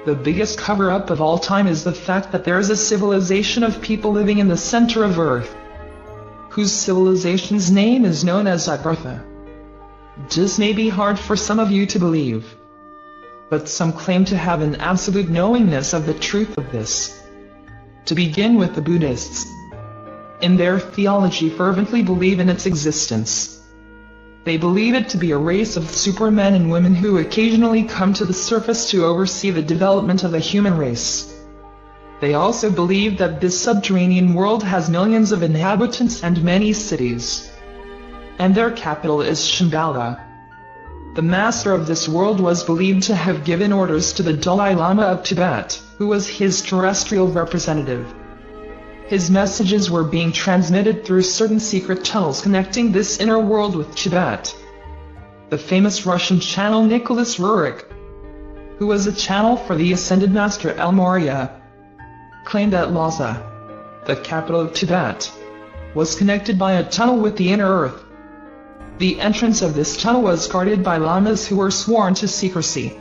The biggest cover-up of all time is the fact that there is a civilization of people living in the center of Earth, whose civilization's name is known as Agartha. This may be hard for some of you to believe, but some claim to have an absolute knowingness of the truth of this. To begin with, the Buddhists, in their theology, fervently believe in its existence. They believe it to be a race of supermen and women who occasionally come to the surface to oversee the development of the human race. They also believe that this subterranean world has millions of inhabitants and many cities, and their capital is Shambhala. The master of this world was believed to have given orders to the Dalai Lama of Tibet, who was his terrestrial representative. His messages were being transmitted through certain secret tunnels connecting this inner world with Tibet. The famous Russian channel Nicholas Roerich, who was a channel for the ascended master El Morya, claimed that Lhasa, the capital of Tibet, was connected by a tunnel with the inner earth. The entrance of this tunnel was guarded by lamas who were sworn to secrecy.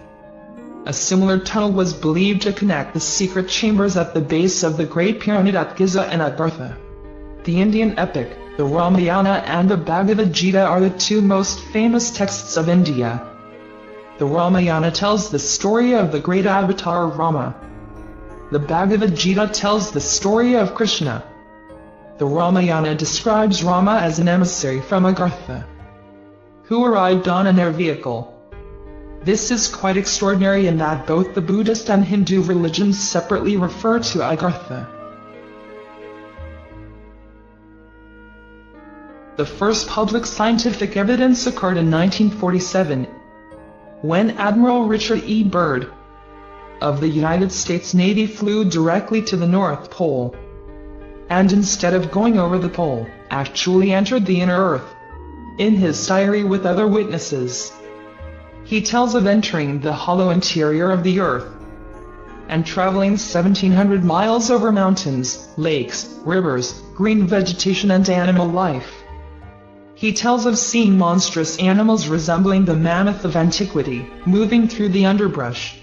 A similar tunnel was believed to connect the secret chambers at the base of the Great Pyramid at Giza and Agartha. The Indian epic, the Ramayana and the Bhagavad Gita are the two most famous texts of India. The Ramayana tells the story of the great avatar Rama. The Bhagavad Gita tells the story of Krishna. The Ramayana describes Rama as an emissary from Agartha, who arrived on an air vehicle. This is quite extraordinary in that both the Buddhist and Hindu religions separately refer to Agartha. The first public scientific evidence occurred in 1947, when Admiral Richard E. Byrd of the United States Navy flew directly to the North Pole, and instead of going over the pole, actually entered the inner Earth. In his diary with other witnesses, he tells of entering the hollow interior of the Earth and traveling 1,700 miles over mountains, lakes, rivers, green vegetation and animal life. He tells of seeing monstrous animals resembling the mammoth of antiquity, moving through the underbrush.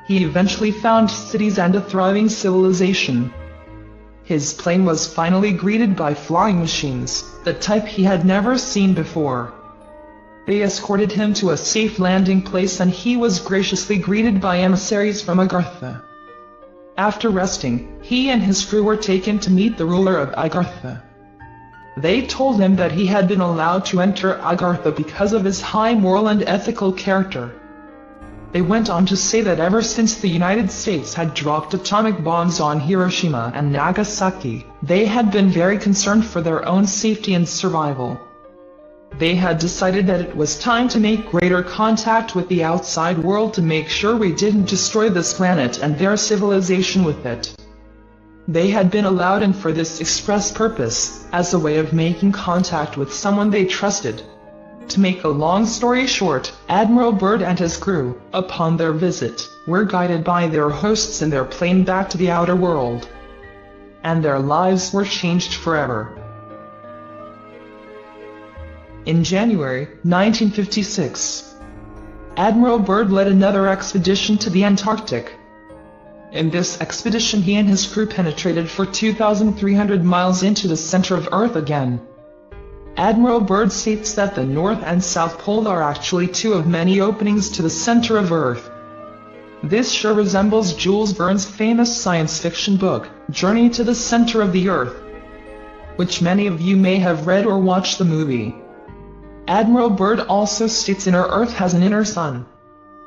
He eventually found cities and a thriving civilization. His plane was finally greeted by flying machines, the type he had never seen before. They escorted him to a safe landing place and he was graciously greeted by emissaries from Agartha. After resting, he and his crew were taken to meet the ruler of Agartha. They told him that he had been allowed to enter Agartha because of his high moral and ethical character. They went on to say that ever since the United States had dropped atomic bombs on Hiroshima and Nagasaki, they had been very concerned for their own safety and survival. They had decided that it was time to make greater contact with the outside world to make sure we didn't destroy this planet and their civilization with it. They had been allowed in for this express purpose, as a way of making contact with someone they trusted. To make a long story short, Admiral Byrd and his crew, upon their visit, were guided by their hosts in their plane back to the outer world, and their lives were changed forever. In January 1956, Admiral Byrd led another expedition to the Antarctic. In this expedition he and his crew penetrated for 2,300 miles into the center of Earth again. Admiral Byrd states that the North and South Pole are actually two of many openings to the center of Earth. This sure resembles Jules Verne's famous science fiction book, Journey to the Center of the Earth, which many of you may have read or watched the movie. Admiral Byrd also states inner Earth has an inner sun.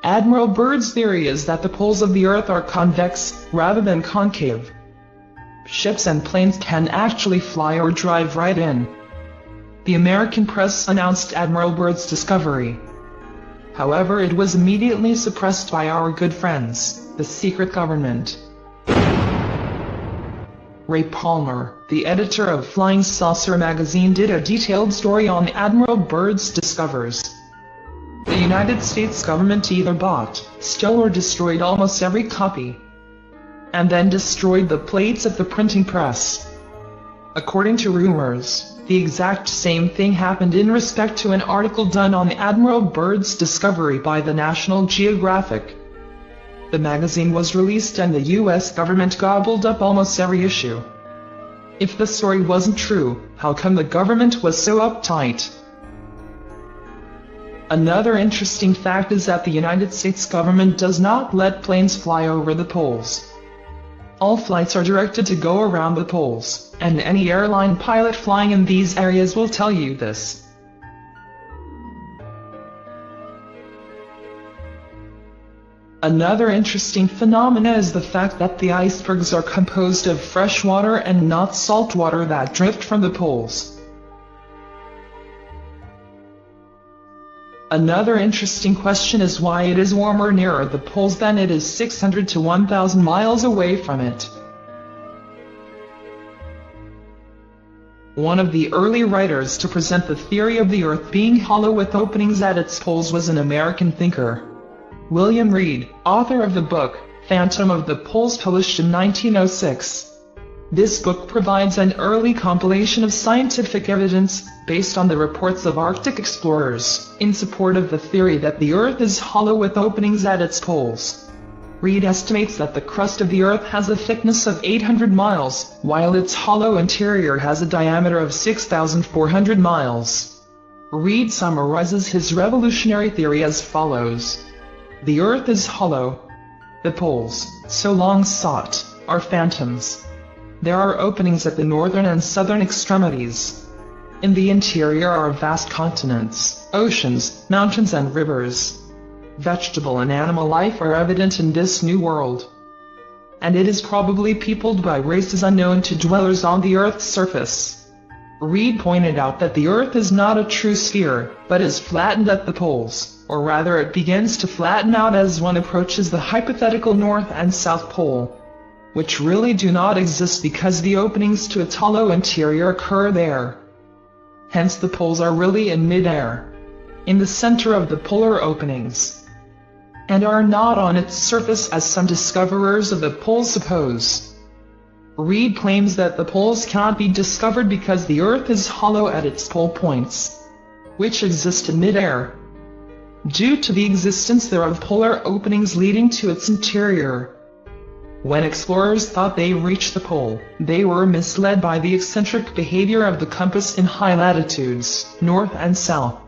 Admiral Byrd's theory is that the poles of the Earth are convex, rather than concave. Ships and planes can actually fly or drive right in. The American press announced Admiral Byrd's discovery. However, it was immediately suppressed by our good friends, the secret government. Ray Palmer, the editor of Flying Saucer magazine, did a detailed story on Admiral Byrd's discoveries. The United States government either bought, stole or destroyed almost every copy, and then destroyed the plates of the printing press. According to rumors, the exact same thing happened in respect to an article done on Admiral Byrd's discovery by the National Geographic. The magazine was released and the US government gobbled up almost every issue. If the story wasn't true, how come the government was so uptight? Another interesting fact is that the United States government does not let planes fly over the poles. All flights are directed to go around the poles, and any airline pilot flying in these areas will tell you this. Another interesting phenomena is the fact that the icebergs are composed of fresh water and not salt water that drift from the poles. Another interesting question is why it is warmer nearer the poles than it is 600 to 1,000 miles away from it. One of the early writers to present the theory of the Earth being hollow with openings at its poles was an American thinker, William Reed, author of the book, Phantom of the Poles, published in 1906. This book provides an early compilation of scientific evidence, based on the reports of Arctic explorers, in support of the theory that the Earth is hollow with openings at its poles. Reed estimates that the crust of the Earth has a thickness of 800 miles, while its hollow interior has a diameter of 6,400 miles. Reed summarizes his revolutionary theory as follows. The Earth is hollow. The poles, so long sought, are phantoms. There are openings at the northern and southern extremities. In the interior are vast continents, oceans, mountains and rivers. Vegetable and animal life are evident in this new world. And it is probably peopled by races unknown to dwellers on the Earth's surface. Reed pointed out that the Earth is not a true sphere, but is flattened at the poles, or rather it begins to flatten out as one approaches the hypothetical North and South Pole, which really do not exist because the openings to its hollow interior occur there. Hence the poles are really in mid-air, in the center of the polar openings, and are not on its surface as some discoverers of the poles suppose. Reed claims that the poles cannot be discovered because the Earth is hollow at its pole points, which exist in mid-air, due to the existence there of polar openings leading to its interior. When explorers thought they reached the pole, they were misled by the eccentric behavior of the compass in high latitudes, north and south.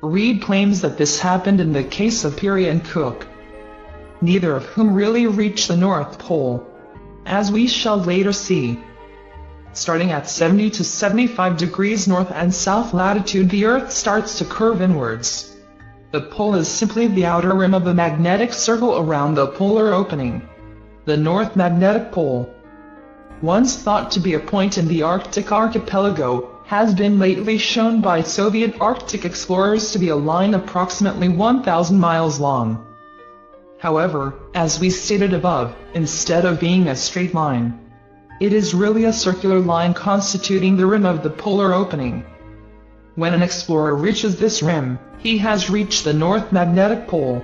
Reed claims that this happened in the case of Peary and Cook, neither of whom really reached the North Pole, as we shall later see. Starting at 70 to 75 degrees north and south latitude, the Earth starts to curve inwards. The pole is simply the outer rim of a magnetic circle around the polar opening. The North Magnetic Pole, once thought to be a point in the Arctic archipelago, has been lately shown by Soviet Arctic explorers to be a line approximately 1,000 miles long. However, as we stated above, instead of being a straight line, it is really a circular line constituting the rim of the polar opening. When an explorer reaches this rim, he has reached the North Magnetic Pole.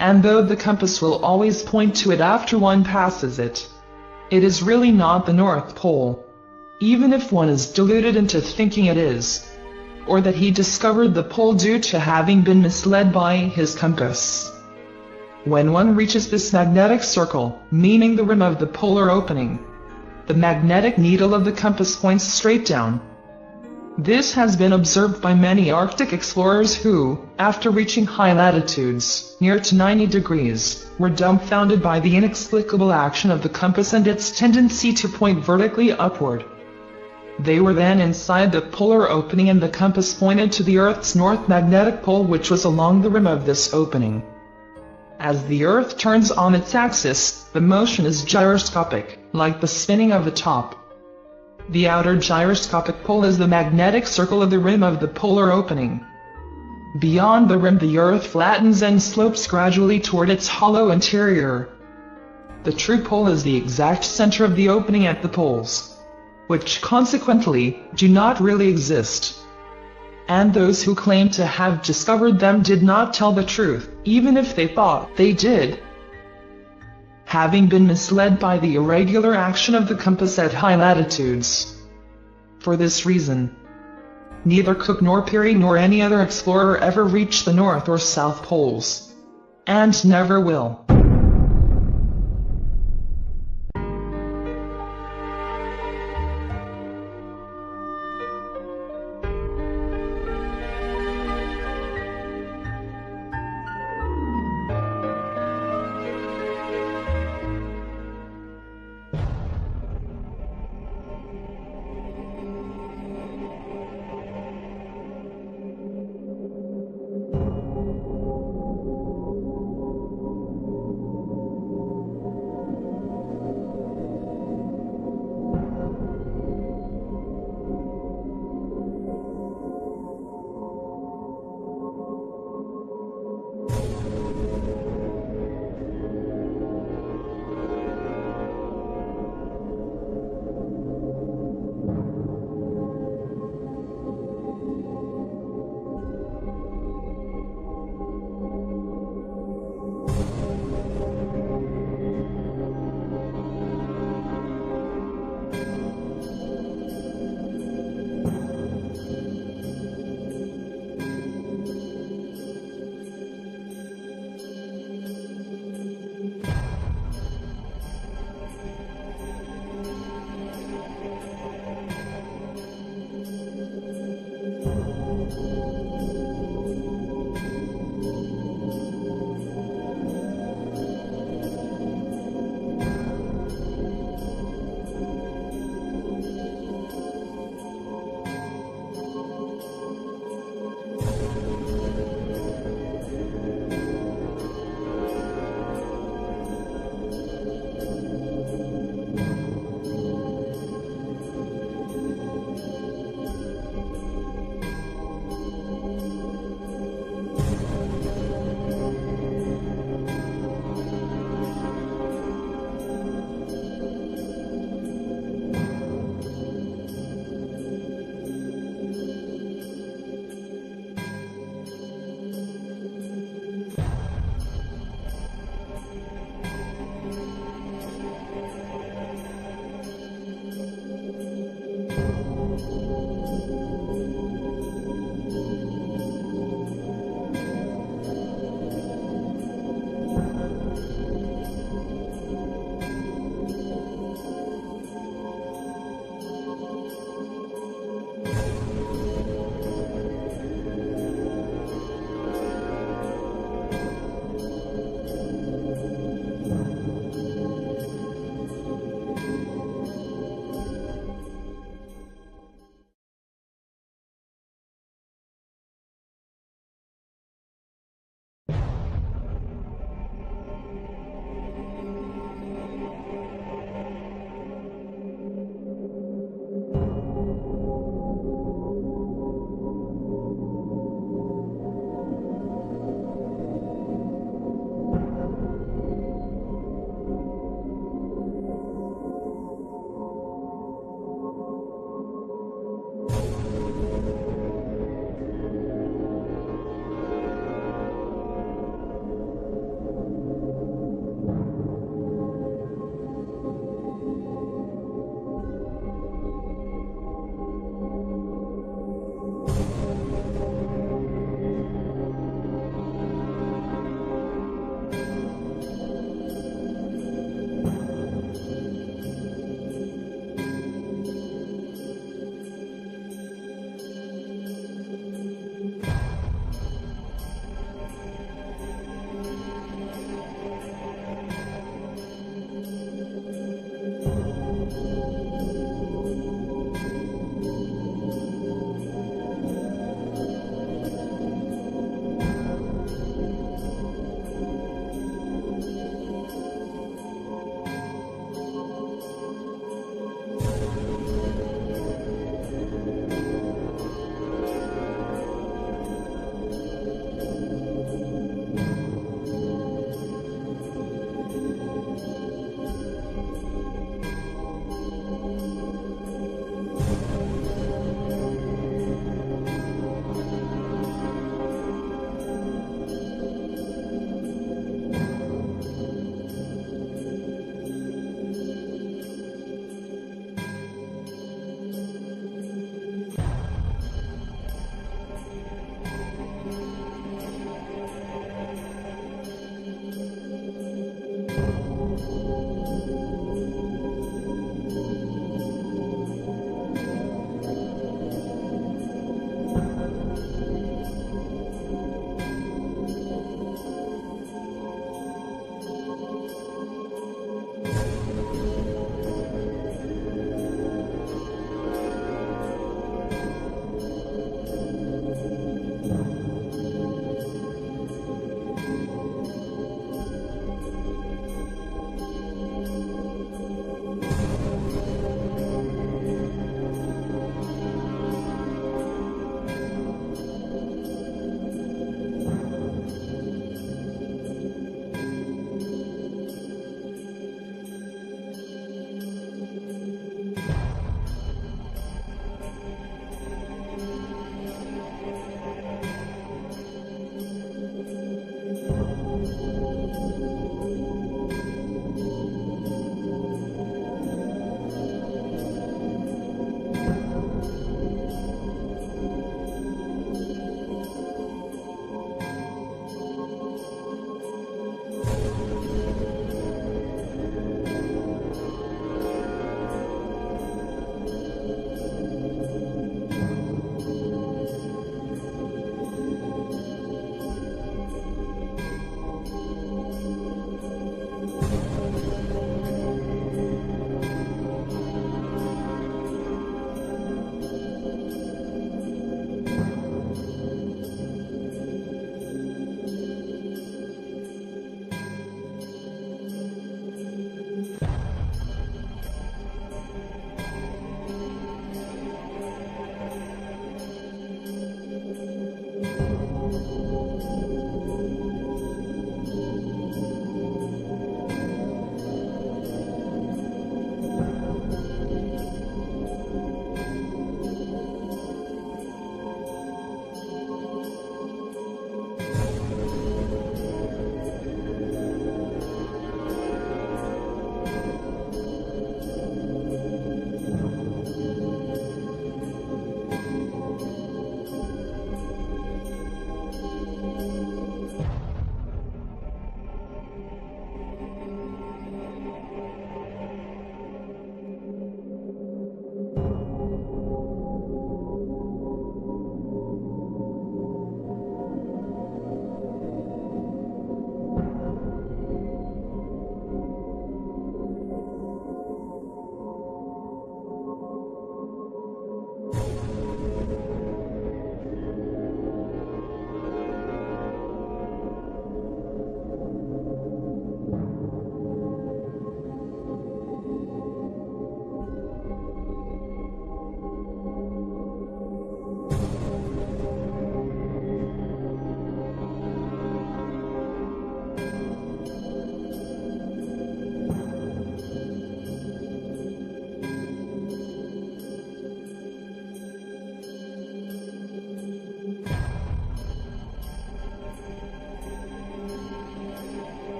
And though the compass will always point to it after one passes it, it is really not the North Pole, even if one is deluded into thinking it is, or that he discovered the pole due to having been misled by his compass. When one reaches this magnetic circle, meaning the rim of the polar opening, the magnetic needle of the compass points straight down. This has been observed by many Arctic explorers who, after reaching high latitudes, near to 90 degrees, were dumbfounded by the inexplicable action of the compass and its tendency to point vertically upward. They were then inside the polar opening and the compass pointed to the Earth's North Magnetic Pole, which was along the rim of this opening. As the Earth turns on its axis, the motion is gyroscopic, like the spinning of a top. The outer gyroscopic pole is the magnetic circle of the rim of the polar opening. Beyond the rim, the Earth flattens and slopes gradually toward its hollow interior. The true pole is the exact center of the opening at the poles, which consequently do not really exist. And those who claim to have discovered them did not tell the truth, even if they thought they did, having been misled by the irregular action of the compass at high latitudes. For this reason, neither Cook nor Peary nor any other explorer ever reached the North or South Poles, and never will.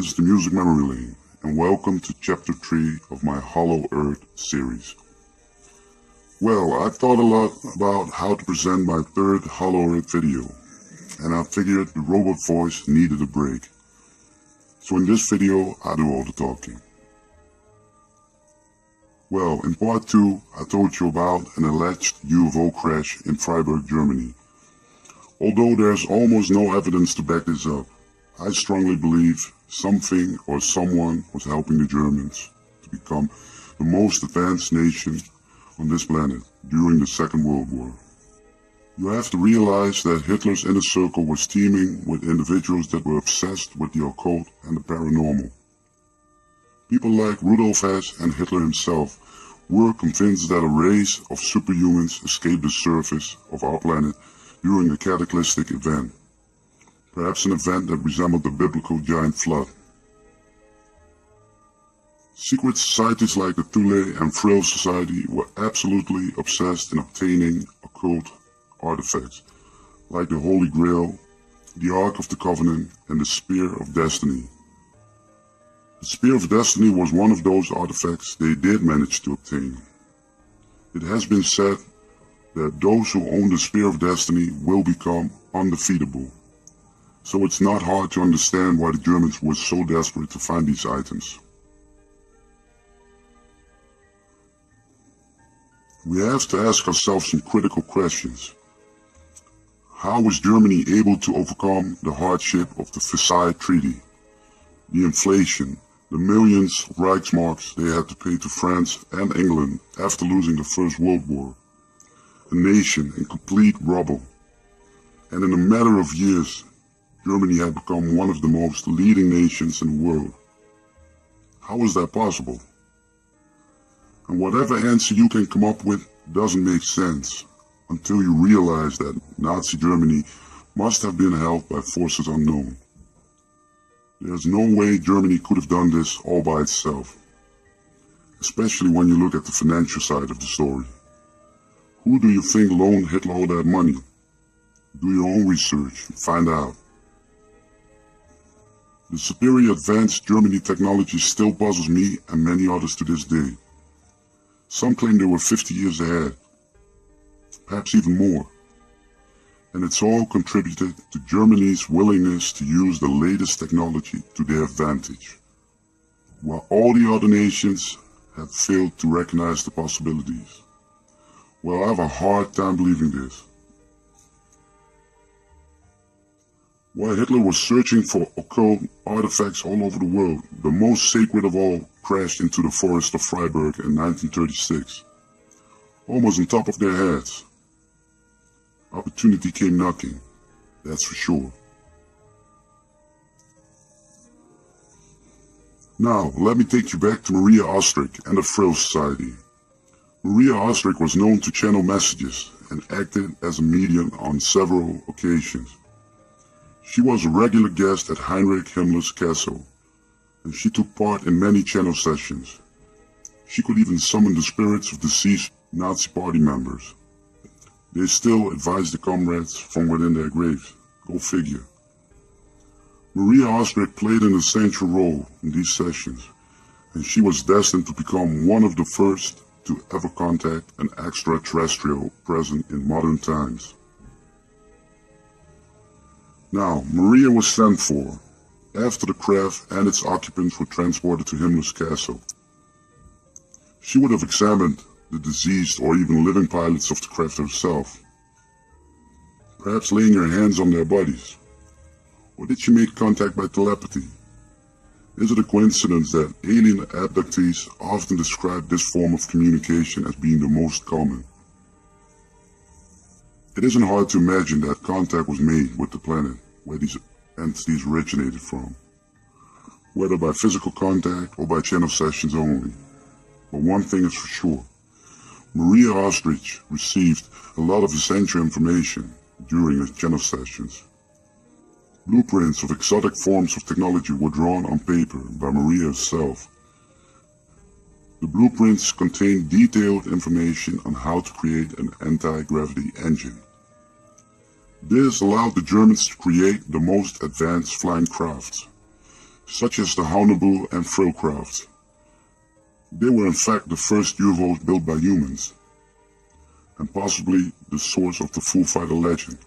is the Music Memory Lane, and welcome to Chapter 3 of my Hollow Earth series. Well, I've thought a lot about how to present my third Hollow Earth video, and I figured the robot voice needed a break. So in this video, I do all the talking. Well, in part 2, I told you about an alleged UFO crash in Freiburg, Germany. Although there's almost no evidence to back this up, I strongly believe something or someone was helping the Germans to become the most advanced nation on this planet during the Second World War. You have to realize that Hitler's inner circle was teeming with individuals that were obsessed with the occult and the paranormal. People like Rudolf Hess and Hitler himself were convinced that a race of superhumans escaped the surface of our planet during a cataclysmic event. Perhaps an event that resembled the biblical giant flood. Secret societies like the Thule and Frill Society were absolutely obsessed in obtaining occult artifacts, like the Holy Grail, the Ark of the Covenant, and the Spear of Destiny. The Spear of Destiny was one of those artifacts they did manage to obtain. It has been said that those who own the Spear of Destiny will become undefeatable. So it's not hard to understand why the Germans were so desperate to find these items. We have to ask ourselves some critical questions. How was Germany able to overcome the hardship of the Versailles Treaty, the inflation, the millions of Reichsmarks they had to pay to France and England after losing the First World War, a nation in complete rubble, and in a matter of years, Germany had become one of the most leading nations in the world. How is that possible? And whatever answer you can come up with doesn't make sense until you realize that Nazi Germany must have been held by forces unknown. There's no way Germany could have done this all by itself, especially when you look at the financial side of the story. Who do you think loaned Hitler all that money? Do your own research and find out. The superior advanced Germany technology still puzzles me and many others to this day. Some claim they were 50 years ahead, perhaps even more. And it's all contributed to Germany's willingness to use the latest technology to their advantage, while all the other nations have failed to recognize the possibilities. Well, I have a hard time believing this. While Hitler was searching for occult artifacts all over the world, the most sacred of all crashed into the forest of Freiburg in 1936, almost on top of their heads. Opportunity came knocking, that's for sure. Now, let me take you back to Maria Ostrich and the Frill Society. Maria Ostrich was known to channel messages and acted as a medium on several occasions. She was a regular guest at Heinrich Himmler's castle, and she took part in many channel sessions. She could even summon the spirits of deceased Nazi party members. They still advised the comrades from within their graves. Go figure. Maria Ostrich played an essential role in these sessions, and she was destined to become one of the first to ever contact an extraterrestrial present in modern times. Now, Maria was sent for after the craft and its occupants were transported to Himmler's castle. She would have examined the deceased or even living pilots of the craft herself, perhaps laying her hands on their bodies. Or did she make contact by telepathy? Is it a coincidence that alien abductees often describe this form of communication as being the most common? It isn't hard to imagine that contact was made with the planet where these entities originated from, whether by physical contact or by channel sessions only. But one thing is for sure, Maria Ostrich received a lot of essential information during her channel sessions. Blueprints of exotic forms of technology were drawn on paper by Maria herself. The blueprints contained detailed information on how to create an anti-gravity engine. This allowed the Germans to create the most advanced flying crafts, such as the Honorable and Frillcraft. They were in fact the first U-boats built by humans, and possibly the source of the Foo Fighter legend.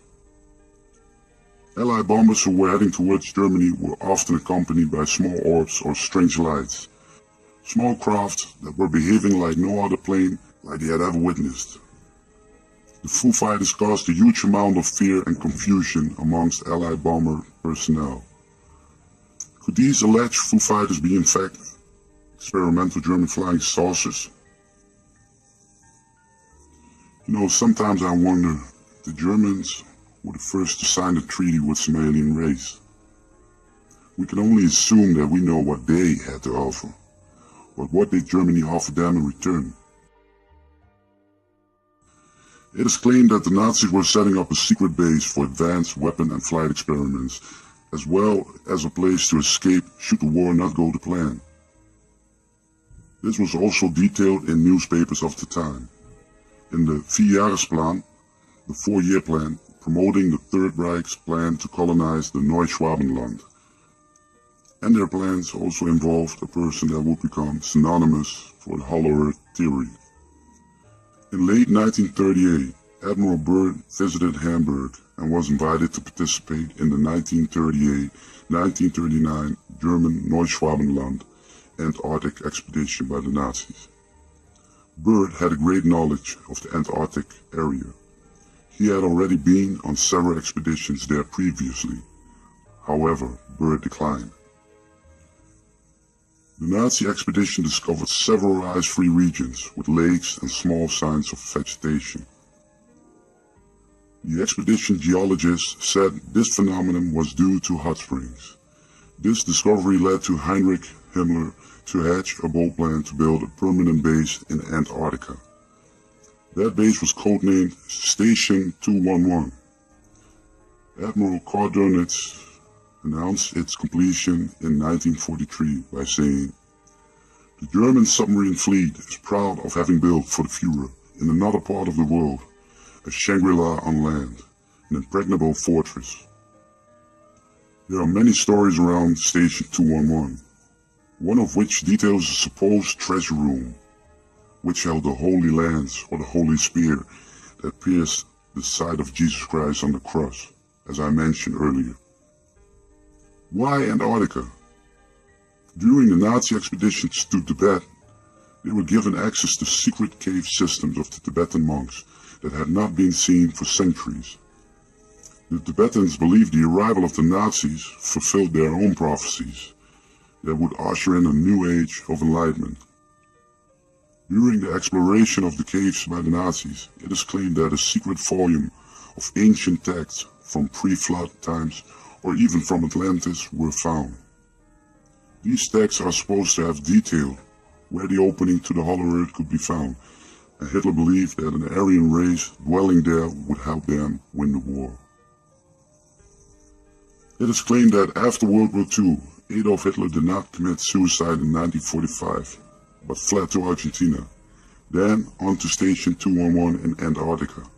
Allied bombers who were heading towards Germany were often accompanied by small orbs or strange lights, small craft that were behaving like no other plane like they had ever witnessed. The Foo Fighters caused a huge amount of fear and confusion amongst Allied bomber personnel. Could these alleged Foo Fighters be in fact experimental German flying saucers? You know, sometimes I wonder if the Germans were the first to sign a treaty with some alien race. We can only assume that we know what they had to offer, but what did Germany offer them in return? It is claimed that the Nazis were setting up a secret base for advanced weapon and flight experiments, as well as a place to escape should the war not go to plan. This was also detailed in newspapers of the time. In the Vierjahresplan, the 4-year plan, promoting the Third Reich's plan to colonize the Neuschwabenland. And their plans also involved a person that would become synonymous for the Hollow Earth theory. In late 1938, Admiral Byrd visited Hamburg and was invited to participate in the 1938-1939 German Neuschwabenland Antarctic expedition by the Nazis. Byrd had a great knowledge of the Antarctic area. He had already been on several expeditions there previously. However, Byrd declined. The Nazi expedition discovered several ice-free regions with lakes and small signs of vegetation. The expedition geologists said this phenomenon was due to hot springs. This discovery led to Heinrich Himmler to hatch a bold plan to build a permanent base in Antarctica. That base was codenamed Station 211. Admiral Kardernitz announced its completion in 1943 by saying, "The German submarine fleet is proud of having built for the Führer in another part of the world a Shangri-La on land, an impregnable fortress." There are many stories around Station 211, one of which details a supposed treasure room, which held the Holy Lance or the Holy Spear that pierced the side of Jesus Christ on the cross, as I mentioned earlier. Why Antarctica? During the Nazi expeditions to Tibet, they were given access to secret cave systems of the Tibetan monks that had not been seen for centuries. The Tibetans believed the arrival of the Nazis fulfilled their own prophecies that would usher in a new age of enlightenment. During the exploration of the caves by the Nazis, it is claimed that a secret volume of ancient texts from pre-flood times or even from Atlantis were found. These texts are supposed to have detailed where the opening to the Hollow Earth could be found, and Hitler believed that an Aryan race dwelling there would help them win the war. It is claimed that after World War II, Adolf Hitler did not commit suicide in 1945, but fled to Argentina, then on to Station 211 in Antarctica.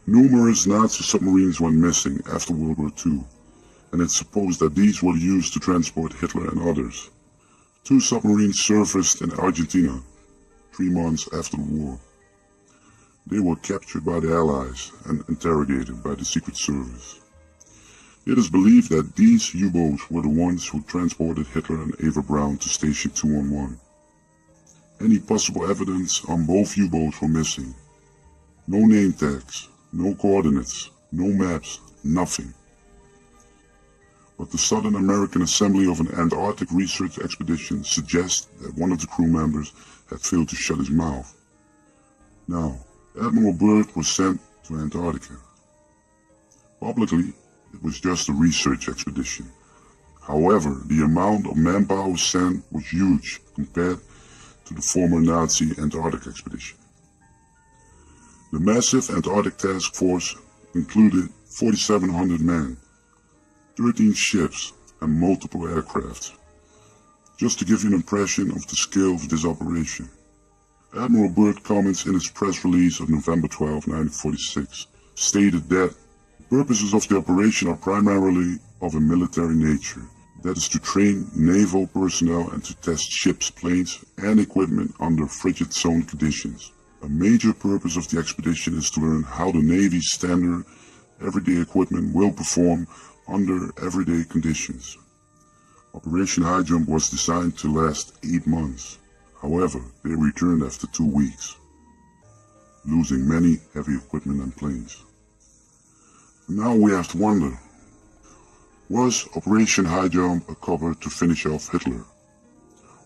Numerous Nazi submarines went missing after World War II, and it's supposed that these were used to transport Hitler and others. 2 submarines surfaced in Argentina 3 months after the war. They were captured by the Allies and interrogated by the Secret Service. It is believed that these U-boats were the ones who transported Hitler and Eva Braun to Station 211. Any possible evidence on both U-boats were missing. No name tags, no coordinates, no maps, nothing. But the Southern American Assembly of an Antarctic research expedition suggests that one of the crew members had failed to shut his mouth. Now, Admiral Byrd was sent to Antarctica. Publicly, it was just a research expedition. However, the amount of manpower sent was huge compared to the former Nazi Antarctic expedition. The massive Antarctic task force included 4,700 men, 13 ships, and multiple aircraft. Just to give you an impression of the scale of this operation, Admiral Byrd comments in his press release of November 12, 1946, stated that the purposes of the operation are primarily of a military nature. That is to train naval personnel and to test ships, planes, and equipment under frigid zone conditions. A major purpose of the expedition is to learn how the Navy's standard everyday equipment will perform under everyday conditions. Operation High Jump was designed to last 8 months. However, they returned after 2 weeks, losing many heavy equipment and planes. Now we have to wonder, was Operation High Jump a cover to finish off Hitler?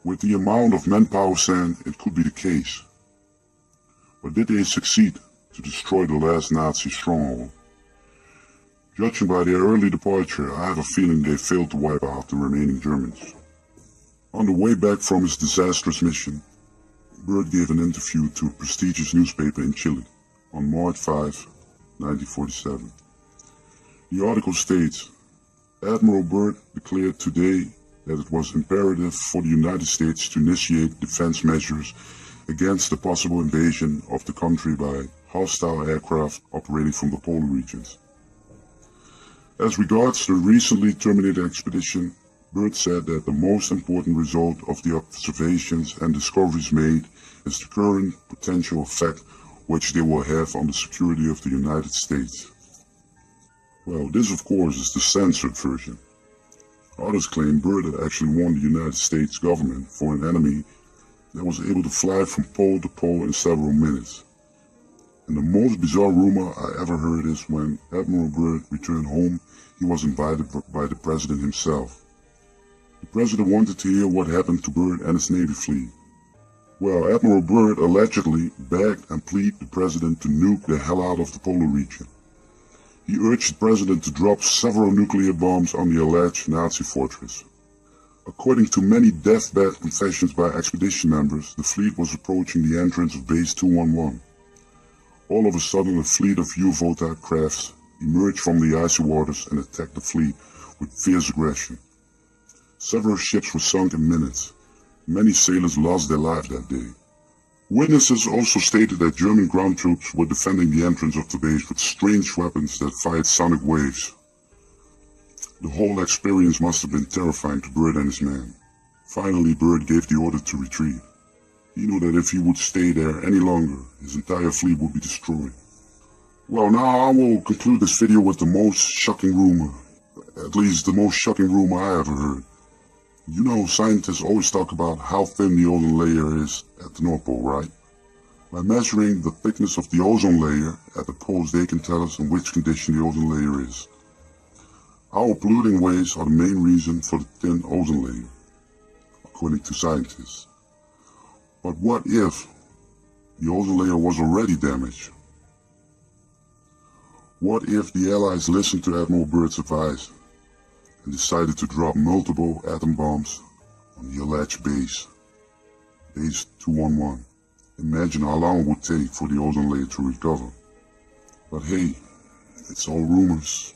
With the amount of manpower sent, it could be the case. But did they succeed to destroy the last Nazi stronghold? Judging by their early departure, I have a feeling they failed to wipe out the remaining Germans. On the way back from his disastrous mission, Byrd gave an interview to a prestigious newspaper in Chile on March 5, 1947. The article states, Admiral Byrd declared today that it was imperative for the United States to initiate defense measures against the possible invasion of the country by hostile aircraft operating from the polar regions. As regards the recently terminated expedition, Byrd said that the most important result of the observations and discoveries made is the current potential effect which they will have on the security of the United States. Well, this of course is the censored version. Others claim Byrd had actually warned the United States government for an enemy that was able to fly from pole to pole in several minutes. And the most bizarre rumor I ever heard is when Admiral Byrd returned home, he was invited by the president himself. The president wanted to hear what happened to Byrd and his Navy fleet. Well, Admiral Byrd allegedly begged and pleaded the president to nuke the hell out of the polar region. He urged the president to drop several nuclear bombs on the alleged Nazi fortress. According to many deathbed confessions by expedition members, the fleet was approaching the entrance of Base 211. All of a sudden, a fleet of U-boat-type crafts emerged from the icy waters and attacked the fleet with fierce aggression. Several ships were sunk in minutes. Many sailors lost their lives that day. Witnesses also stated that German ground troops were defending the entrance of the base with strange weapons that fired sonic waves. The whole experience must have been terrifying to Byrd and his men. Finally, Byrd gave the order to retreat. He knew that if he would stay there any longer, his entire fleet would be destroyed. Well, now I will conclude this video with the most shocking rumor. At least the most shocking rumor I ever heard. You know, scientists always talk about how thin the ozone layer is at the North Pole, right? By measuring the thickness of the ozone layer at the poles, they can tell us in which condition the ozone layer is. Our polluting waves are the main reason for the thin ozone layer, according to scientists. But what if the ozone layer was already damaged? What if the Allies listened to Admiral Byrd's advice and decided to drop multiple atom bombs on the alleged base, Base 211? Imagine how long it would take for the ozone layer to recover. But hey, it's all rumors.